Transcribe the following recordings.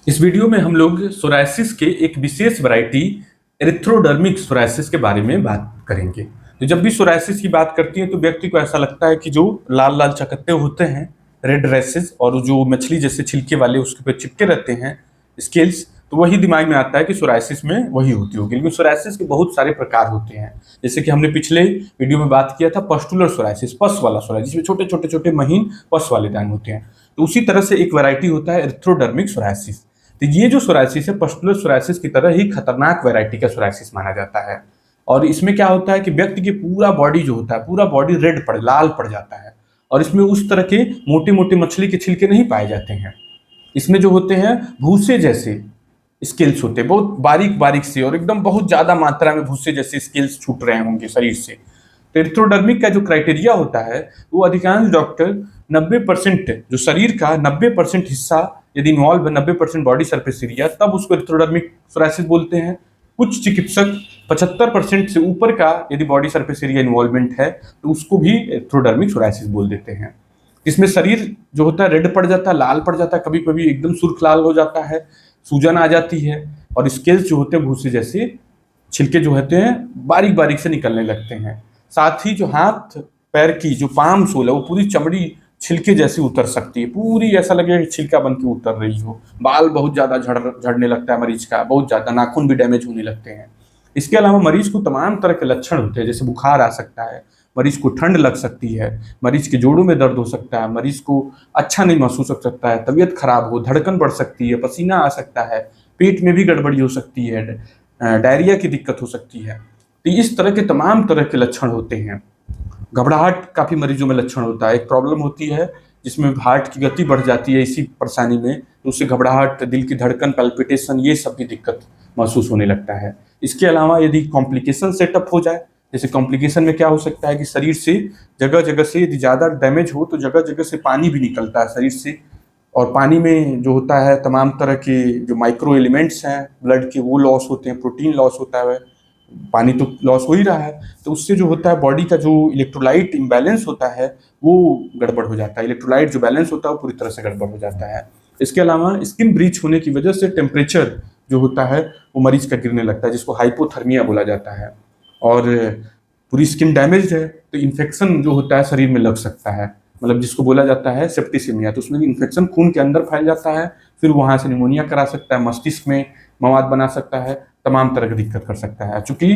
इस वीडियो में हम लोग सोरायसिस के एक विशेष वैरायटी एरिथ्रोडर्मिक सोरायसिस के बारे में बात करेंगे। तो जब भी सोरायसिस की बात करती है तो व्यक्ति को ऐसा लगता है कि जो लाल लाल चकत्ते होते हैं, रेड रैशेस, और जो मछली जैसे छिलके वाले उसके ऊपर चिपके रहते हैं स्केल्स, तो वही दिमाग में आता है कि सोरायसिस में वही होती होगी। लेकिन सोरायसिस के बहुत सारे प्रकार होते हैं। जैसे कि हमने पिछले वीडियो में बात किया था पस्टुलर सोरायसिस, पस वाला सोरायसिस, जिसमें छोटे छोटे छोटे महीन पस वाले दाने होते हैं। तो उसी तरह से एक वैरायटी होता है एरिथ्रोडर्मिक सोरायसिस। तो ये जो सोरायसिस है पस्टुलर सोरायसिस की तरह ही खतरनाक वैरायटी का सोरायसिस माना जाता है। और इसमें क्या होता है कि व्यक्ति की पूरा बॉडी जो होता है, पूरा बॉडी लाल पड़ जाता है। और इसमें उस तरह के मोटे मोटे मछली के छिलके नहीं पाए जाते हैं। इसमें जो होते हैं भूसे जैसे स्केल्स होते हैं, बहुत बारीक बारीक से, और एकदम बहुत ज्यादा मात्रा में भूसे जैसे स्केल्स छूट रहे होंगे शरीर से। तो एरिथ्रोडर्मिक का जो क्राइटेरिया होता है वो अधिकांश डॉक्टर 90% जो शरीर का 90% हिस्सा यदि इन्वॉल्व है, 90% बॉडी सरफेस एरिया, तब उसको एरिथ्रोडर्मिक सोरायसिस बोलते हैं। कुछ चिकित्सक 75% से ऊपर का यदि बॉडी सरफेस एरिया इन्वॉल्वमेंट है तो उसको भी एरिथ्रोडर्मिक सोरायसिस बोल देते हैं। इसमें शरीर जो होता है रेड पड़ जाता है, लाल पड़ जाता है, कभी कभी एकदम सुर्ख लाल हो जाता है, सूजन आ जाती है, और स्केल्स जो होते हैं भूसे जैसे छिलके जो होते हैं बारीक बारीक से निकलने लगते हैं। साथ ही जो हाथ पैर की जो पाम सोल है वो पूरी चमड़ी छिलके जैसी उतर सकती है, पूरी ऐसा लगेगा कि छिलका बन के उतर रही हो। बाल बहुत ज्यादा झड़ने लगता है मरीज का, बहुत ज्यादा नाखून भी डैमेज होने लगते हैं। इसके अलावा मरीज को तमाम तरह के लक्षण होते हैं, जैसे बुखार आ सकता है, मरीज को ठंड लग सकती है, मरीज के जोड़ों में दर्द हो सकता है, मरीज को अच्छा नहीं महसूस हो सकता है, तबीयत खराब हो, धड़कन बढ़ सकती है, पसीना आ सकता है, पेट में भी गड़बड़ी हो सकती है, डायरिया की दिक्कत हो सकती है। तो इस तरह के तमाम तरह के लक्षण होते हैं। घबराहट काफी मरीजों में लक्षण होता है। एक प्रॉब्लम होती है जिसमें हार्ट की गति बढ़ जाती है इसी परेशानी में, तो उससे घबराहट, दिल की धड़कन, पैल्पिटेशन, ये सब भी दिक्कत महसूस होने लगता है। इसके अलावा यदि कॉम्प्लिकेशन सेटअप हो जाए, जैसे कॉम्प्लिकेशन में क्या हो सकता है कि शरीर से जगह जगह से यदि ज्यादा डैमेज हो तो जगह जगह से पानी भी निकलता है शरीर से, और पानी में जो होता है तमाम तरह के जो माइक्रो एलिमेंट्स हैं ब्लड के वो लॉस होते हैं, प्रोटीन लॉस होता है, पानी तो लॉस हो ही रहा है, तो उससे जो होता है बॉडी का जो इलेक्ट्रोलाइट इम्बैलेंस होता है वो गड़बड़ हो जाता है। इलेक्ट्रोलाइट जो बैलेंस होता है वो पूरी तरह से गड़बड़ हो जाता है। इसके अलावा स्किन ब्रीच होने की वजह से टेम्परेचर जो होता है वो मरीज का गिरने लगता है, जिसको हाइपोथर्मिया बोला जाता है। और पूरी स्किन डैमेज है तो इन्फेक्शन जो होता है शरीर में लग सकता है, मतलब जिसको बोला जाता है सेप्टिसिमिया। तो उसमें इन्फेक्शन खून के अंदर फैल जाता है, फिर वहां से निमोनिया करा सकता है, मस्तिष्क में मवाद बना सकता है, तमाम तरह की दिक्कत कर सकता है। चूंकि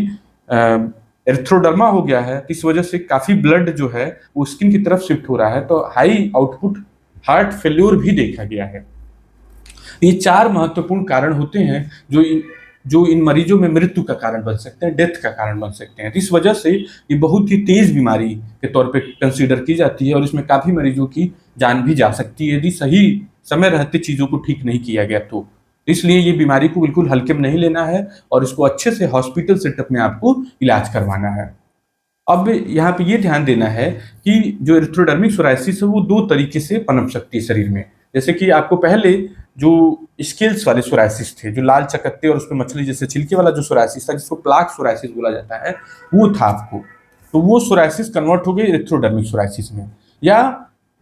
एरिथ्रोडर्मा हो गया है तो इस वजह से काफी ब्लड जो है वो स्किन की तरफ शिफ्ट हो रहा है, तो हाई आउटपुट हार्ट फेल्योर भी देखा गया है। ये चार महत्वपूर्ण कारण होते हैं जो इन मरीजों में मृत्यु का कारण बन सकते हैं, डेथ का कारण बन सकते हैं। तो इस वजह से ये बहुत ही तेज बीमारी के तौर पे कंसीडर की जाती है, और इसमें काफी मरीजों की जान भी जा सकती है यदि सही समय रहते चीजों को ठीक नहीं किया गया तो। इसलिए ये बीमारी को बिल्कुल हल्के में नहीं लेना है और इसको अच्छे से हॉस्पिटल सेटअप में आपको इलाज करवाना है। अब यहाँ पे ये ध्यान देना है कि जो एरिथ्रोडर्मिक सोरायसिस है वो दो तरीके से पनप सकती है शरीर में। जैसे कि आपको पहले जो स्केल्स वाले सोरायसिस थे, जो लाल चकत्ते और उसमें मछली जैसे छिलके वाला जो सोरायसिस था, जिसको प्लाक सोरायसिस बोला जाता है, वो था आपको। तो वो सोरायसिस कन्वर्ट हो गई एरिथ्रोडर्मिक सोरायसिस में। या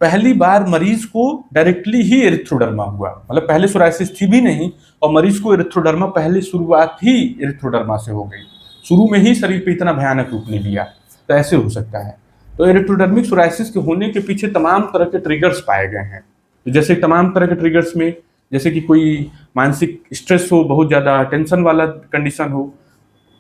पहली बार मरीज को डायरेक्टली ही एरिथ्रोडर्मा हुआ, मतलब पहले सोरायसिस थी भी नहीं और मरीज को एरिथ्रोडर्मा पहले शुरुआत ही एरिथ्रोडर्मा से हो गई, शुरू में ही शरीर पे इतना भयानक रूप ले लिया। तो ऐसे हो सकता है। तो एरिथ्रोडर्मिक सोरायसिस के होने के पीछे तमाम तरह के ट्रिगर्स पाए गए हैं। तो जैसे तमाम तरह के ट्रिगर्स में जैसे कि कोई मानसिक स्ट्रेस हो, बहुत ज़्यादा टेंशन वाला कंडीशन हो,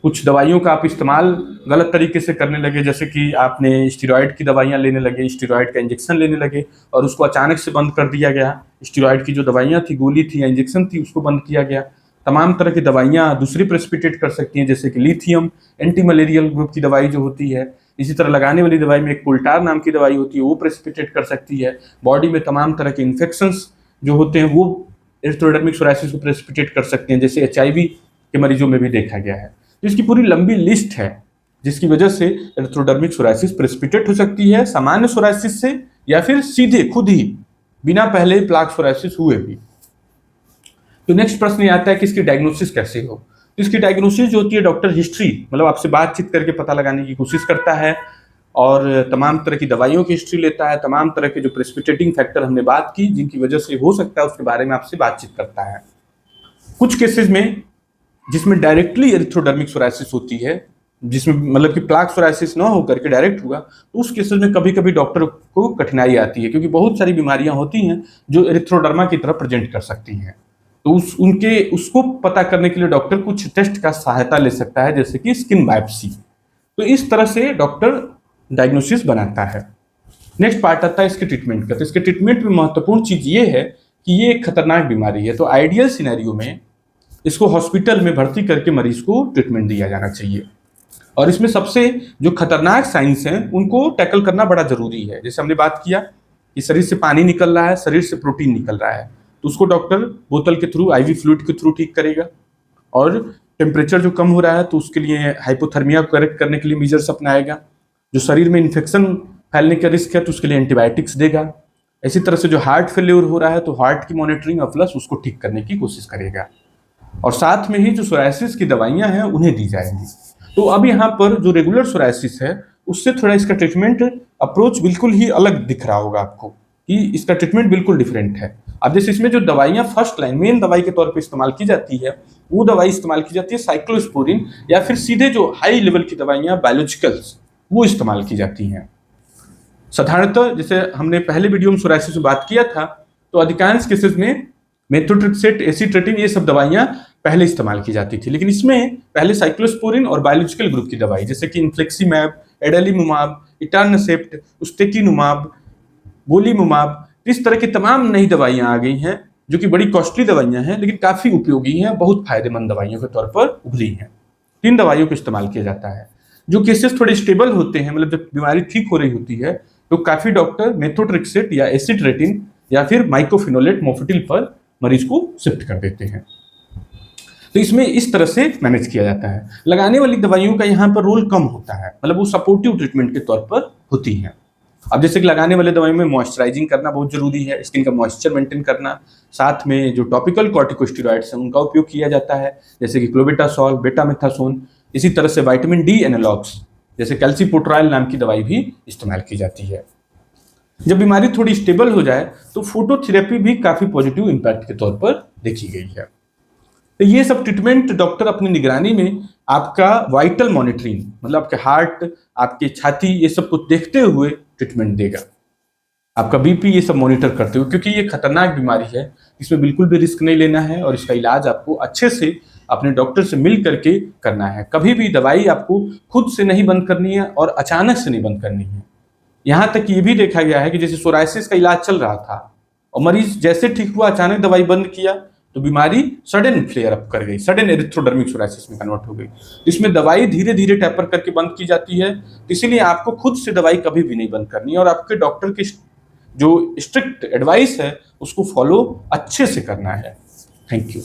कुछ दवाइयों का आप इस्तेमाल गलत तरीके से करने लगे, जैसे कि आपने स्टीरॉयड की दवाइयाँ लेने लगे, स्टीरॉयड का इंजेक्शन लेने लगे और उसको अचानक से बंद कर दिया गया। स्टीरॉयड की जो दवाइयाँ थी, गोली थी या इंजेक्शन थी, उसको बंद किया गया। तमाम तरह की दवाइयाँ दूसरी प्रेसिपिटेट कर सकती हैं, जैसे कि लिथियम एंटी मलेरियल ग्रुप की दवाई जो होती है। इसी तरह लगाने वाली दवाई में एक कोल्टार नाम की दवाई होती है, वो प्रेसिपिटेट कर सकती है। बॉडी में तमाम तरह के इन्फेक्शंस जो होते हैं वो एरिथ्रोडर्मिक सोरायसिस को प्रेसिपिटेट कर सकते हैं, जैसे HIV के मरीजों में भी देखा गया है। इसकी पूरी लंबी लिस्ट है जिसकी वजह से एरिथ्रोडर्मिक सोरायसिस प्रेसिपिटेट हो सकती है सामान्य सोरायसिस से, या फिर सीधे खुद ही बिना पहले प्लाक सोरायसिस हुए भी। तो नेक्स्ट प्रश्न ये आता है कि इसकी डायग्नोसिस कैसे हो। तो इसकी डायग्नोसिस जो होती है, डॉक्टर हिस्ट्री मतलब आपसे बातचीत करके पता लगाने की कोशिश करता है और तमाम तरह की दवाइयों की हिस्ट्री लेता है, तमाम तरह के जो प्रेसिपिटेटिंग फैक्टर हमने बात की जिनकी वजह से हो सकता है उसके बारे में आपसे बातचीत करता है। कुछ केसेस में जिसमें डायरेक्टली एरिथ्रोडर्मिक सोरायसिस होती है, जिसमें मतलब कि प्लाक सोरायसिस ना होकर के डायरेक्ट हुआ, तो उस केसेस में कभी कभी डॉक्टर को कठिनाई आती है, क्योंकि बहुत सारी बीमारियां होती हैं जो एरिथ्रोडर्मा की तरह प्रेजेंट कर सकती हैं। तो उसको पता करने के लिए डॉक्टर कुछ टेस्ट का सहायता ले सकता है, जैसे कि स्किन बायोप्सी। तो इस तरह से डॉक्टर डायग्नोसिस बनाता है। नेक्स्ट पार्ट आता है इसके ट्रीटमेंट का। तो इसके ट्रीटमेंट में महत्वपूर्ण चीज ये है कि ये एक खतरनाक बीमारी है, तो आइडियल सिनेरियो में इसको हॉस्पिटल में भर्ती करके मरीज को ट्रीटमेंट दिया जाना चाहिए। और इसमें सबसे जो खतरनाक साइंस हैं उनको टैकल करना बड़ा जरूरी है। जैसे हमने बात किया कि शरीर से पानी निकल रहा है, शरीर से प्रोटीन निकल रहा है, तो उसको डॉक्टर बोतल के थ्रू, आईवी फ्लूइड के थ्रू ठीक करेगा। और टेम्परेचर जो कम हो रहा है तो उसके लिए हाइपोथर्मिया को करेक्ट करने के लिए मेजर्स अपनाएगा। जो शरीर में इन्फेक्शन फैलने का रिस्क है तो उसके लिए एंटीबायोटिक्स देगा। इसी तरह से जो हार्ट फेल्योर हो रहा है तो हार्ट की मॉनिटरिंग और प्लस उसको ठीक करने की कोशिश करेगा। और साथ में ही जो सोरायसिस की दवाइयां हैं उन्हें दी जाएंगी। तो अब यहाँ पर जो रेगुलर सोरायसिस है उससे थोड़ा इसका ट्रीटमेंट अप्रोच बिल्कुल ही अलग दिख रहा होगा आपको, कि इसका ट्रीटमेंट बिल्कुल डिफरेंट है। अब जैसे इसमें जो दवाइयां फर्स्ट लाइन मेन दवाई के तौर पे इस्तेमाल की जाती है, वो दवाई इस्तेमाल की जाती है साइक्लोस्पोरिन, या फिर सीधे जो हाई लेवल की दवाइयां बायोलॉजिकल्स वो इस्तेमाल की जाती हैं। साधारणतः जैसे हमने पहले वीडियो में सोरायसिस में बात किया था, तो अधिकांश केसेस में मेथोट्रेक्सेट, एसिट्रेटिन, ये सब दवाइयां पहले इस्तेमाल की जाती थी। लेकिन इसमें पहले साइक्लोस्पोरिन और बायोलॉजिकल ग्रुप की दवाई जैसे कि इन्फ्लेक्सीमैब, एडेलिमुमाब, इटारनासेप्ट, उस्टेकिनुमाब, गोलीमुमाब, इस तरह की तमाम नई दवाइयां आ गई हैं जो कि बड़ी कॉस्टली दवाइयां हैं, लेकिन काफी उपयोगी हैं, बहुत फायदेमंद दवाइयों के तौर पर उभरी हैं। 3 दवाइयों को इस्तेमाल किया जाता है। जो केसेस थोड़े स्टेबल होते हैं, मतलब जब बीमारी ठीक हो रही होती है, तो काफी डॉक्टर मेथोट्रेक्सेट या एसिट्रेटिन या फिर माइक्रोफिनोलेट मोफेटिल पर मरीज को शिफ्ट कर देते हैं। तो इसमें इस तरह से मैनेज किया जाता है। लगाने वाली दवाइयों का यहाँ पर रोल कम होता है, मतलब वो सपोर्टिव ट्रीटमेंट के तौर पर होती हैं। अब जैसे कि लगाने वाले दवाई में मॉइस्चराइजिंग करना बहुत जरूरी है, स्किन का मॉइस्चर मेंटेन करना। साथ में जो टॉपिकल कॉर्टिकोस्टेरॉइड्स हैं उनका उपयोग किया जाता है, जैसे कि क्लोबेटासोल, बेटामेथासोन। इसी तरह से विटामिन डी एनालॉग्स जैसे कैल्सीपोट्राइल नाम की दवाई भी इस्तेमाल की जाती है। जब बीमारी थोड़ी स्टेबल हो जाए तो फोटोथेरेपी भी काफी पॉजिटिव इम्पैक्ट के तौर पर देखी गई है। तो ये सब ट्रीटमेंट डॉक्टर अपनी निगरानी में आपका वाइटल मॉनिटरिंग, मतलब आपके हार्ट, आपके छाती, ये सब कुछ देखते हुए ट्रीटमेंट देगा। आपका बीपी, ये सब मॉनिटर करते हुए, क्योंकि ये खतरनाक बीमारी है, इसमें बिल्कुल भी रिस्क नहीं लेना है और इसका इलाज आपको अच्छे से अपने डॉक्टर से मिल करके करना है। कभी भी दवाई आपको खुद से नहीं बंद करनी है और अचानक से नहीं बंद करनी है। यहाँ तक ये भी देखा गया है कि जैसे सोरायसिस का इलाज चल रहा था और मरीज जैसे ठीक हुआ, अचानक दवाई बंद किया तो बीमारी सडन फ्लेयर अप कर गई, सडन एरिथ्रोडर्मिक सोरायसिस में कन्वर्ट हो गई। इसमें दवाई धीरे धीरे टैपर करके बंद की जाती है, इसीलिए आपको खुद से दवाई कभी भी नहीं बंद करनी है और आपके डॉक्टर की जो स्ट्रिक्ट एडवाइस है उसको फॉलो अच्छे से करना है। Thank you.